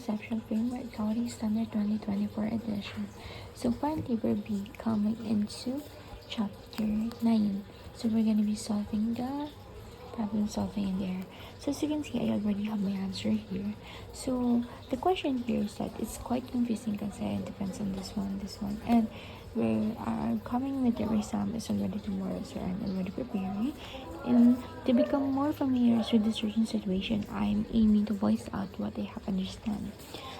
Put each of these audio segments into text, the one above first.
Conceptual Framework Accounting Standard 2024 edition. So currently we're be coming into chapter 9. So we're gonna be solving the problem solving in there. So as you can see, I already have my answer here. So the question here is that it's quite confusing because it depends on this one, and we are coming with the exam is already tomorrow, so I'm already preparing. And to become more familiar with the certain situation, I'm aiming to voice out what I have understand.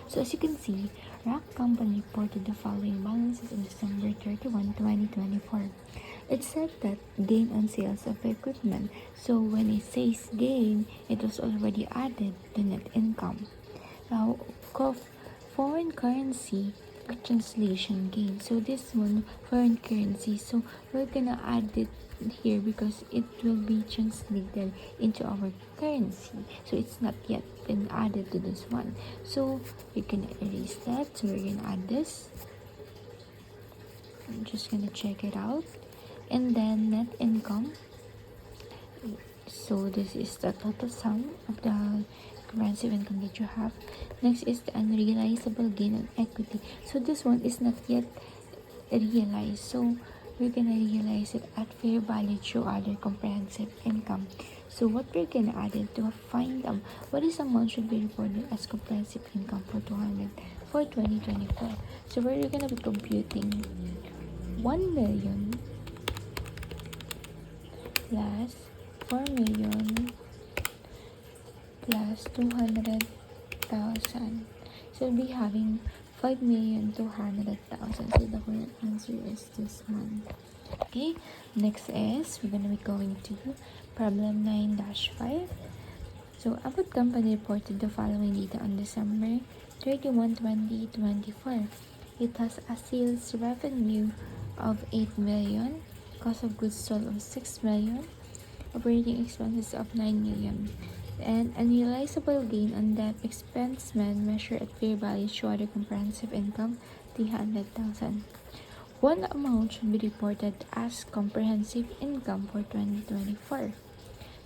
So as you can see, Rock Company reported the following balances on December 31, 2024. It said that gain on sales of equipment. So when it says gain, it was already added to net income. Now, foreign currency translation gain. So this one, foreign currency. So we're gonna add it here because it will be translated into our currency. So it's not yet been added to this one. So we're gonna erase that. So we're gonna add this. I'm just gonna check it out. And then net income. So this is the total sum of the comprehensive income that you have. Next is the unrealizable gain on equity. So this one is not yet realized. So we're gonna realize it at fair value through other comprehensive income. So what we're gonna add it to find what is amount should be reported as comprehensive income for 2024. So we're gonna be computing 1 million plus 4 million plus 200,000. So we'll be having 5,200,000. So the correct answer is this one. Okay, next is we're gonna be going to problem 9-5. So Abbott Company reported the following data on December 31, 2024. It has a sales revenue of 8 million, cost of goods sold of 6 million, operating expenses of 9 million, and unrealizable gain on debt expensement measured at fair value through other comprehensive income 300,000. One amount should be reported as comprehensive income for 2024.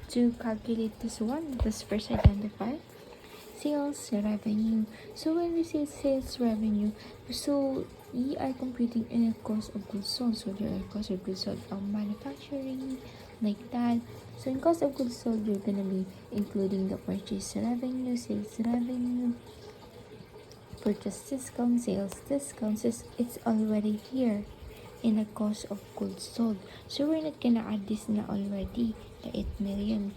To calculate this one, let us first identify sales revenue. So when we say sales revenue, so we are computing in a cost of goods sold. So there are cost of goods sold from manufacturing, like that. So in cost of goods sold, we're gonna be including the purchase revenue, sales revenue, purchase discount, sales discounts. It's already here in the cost of goods sold. So we're not gonna add this na already, the 8 million.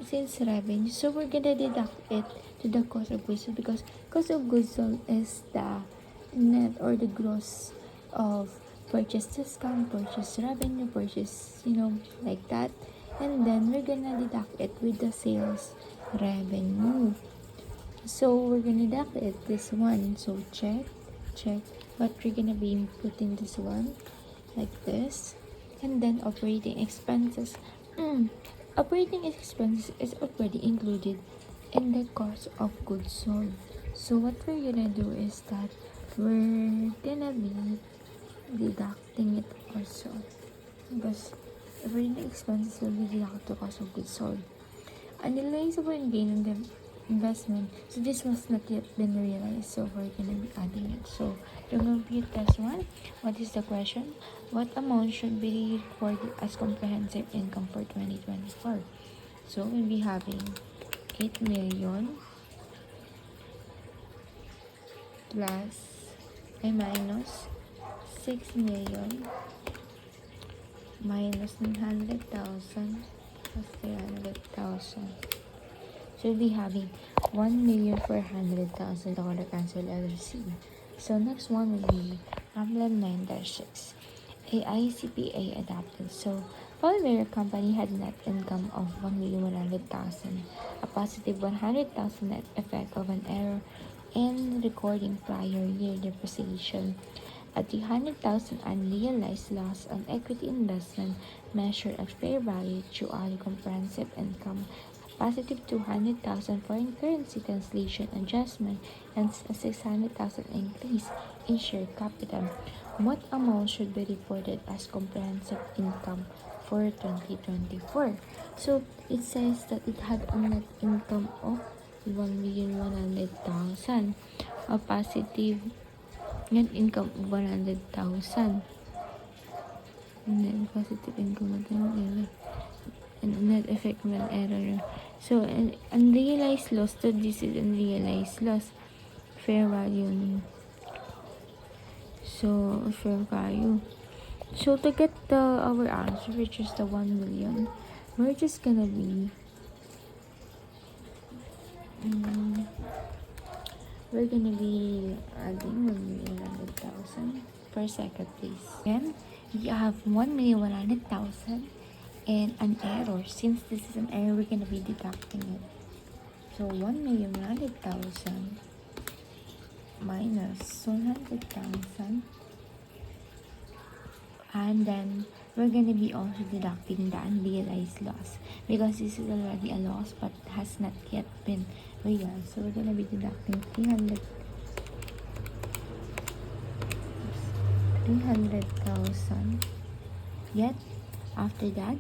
Sales revenue. So we're gonna deduct it to the cost of goods sold because cost of goods sold is the net or the gross of purchase discount, purchase revenue, purchase, like that. And then we're gonna deduct it with the sales revenue. So we're gonna deduct it this one. So check. But we're gonna be putting this one like this. And then operating expenses. Operating expenses is already included in the cost of goods sold. So what we're gonna do is that we're gonna be deducting it also because operating expenses will be deducted to cost of goods sold. Unrealizable gain on the investment. So this was not yet been realized. So we're gonna be adding it. So to compute this one, what is the question? What amount should be reported as comprehensive income for 2024? So we'll be having 8 million minus 6 million minus 900,000 plus 300,000. So we'll be having 1,400,000 dollar cancel LLC. So next one will be problem 9-6. AICPA adopted. So Valix company had net income of 1,100,000, a positive 100,000 net effect of an error in recording prior year depreciation, a 300,000 unrealized loss on equity investment measured at fair value through other comprehensive income, positive 200,000 foreign currency translation adjustment, and a 600,000 increase in share capital. What amount should be reported as comprehensive income for 2024? So it says that it had a net income of 1,100,000. A positive net income of 100,000. And then positive income and net effect of an error. So, unrealized loss. So, this is unrealized loss. Fair value. So, fair value. So, to get our answer, which is the 1 million, we're just gonna be adding 1,100,000 per second, please. Then, you have 1,100,000 and an error. Since this is an error, we're gonna be deducting it. So, 1,100,000 minus 100,000, and then we're gonna be also deducting the unrealized loss because this is already a loss but has not yet been realized. So we're gonna be deducting 300,000. Yet after that,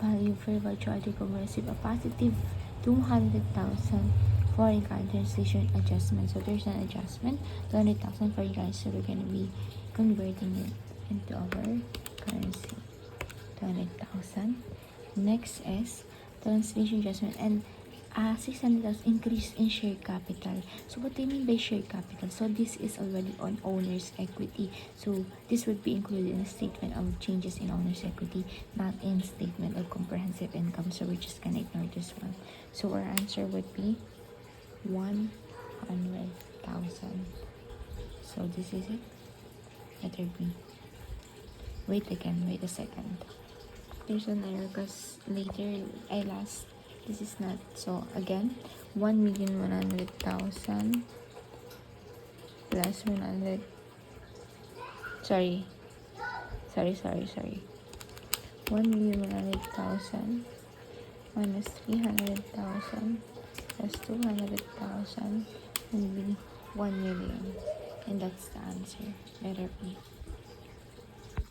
value for virtual article will receive a positive 200,000 foreign currency translation adjustment. So there's an adjustment, 200,000 foreign currency. So we're gonna be converting it into our currency, 200,000. Next is translation adjustment and 600,000 increase in share capital. So what do you mean by share capital? So this is already on owner's equity. So this would be included in a statement of changes in owner's equity, not in statement of comprehensive income. So we're just gonna ignore this one. So our answer would be 100,000. So this is it. Letter B. Wait a second. There's an error because later I lost. This is not. So again, 1,100,000 plus 100. Sorry. 1,100,000 minus 300,000 plus 200,000 will be 1 million. And that's the answer. Letter B.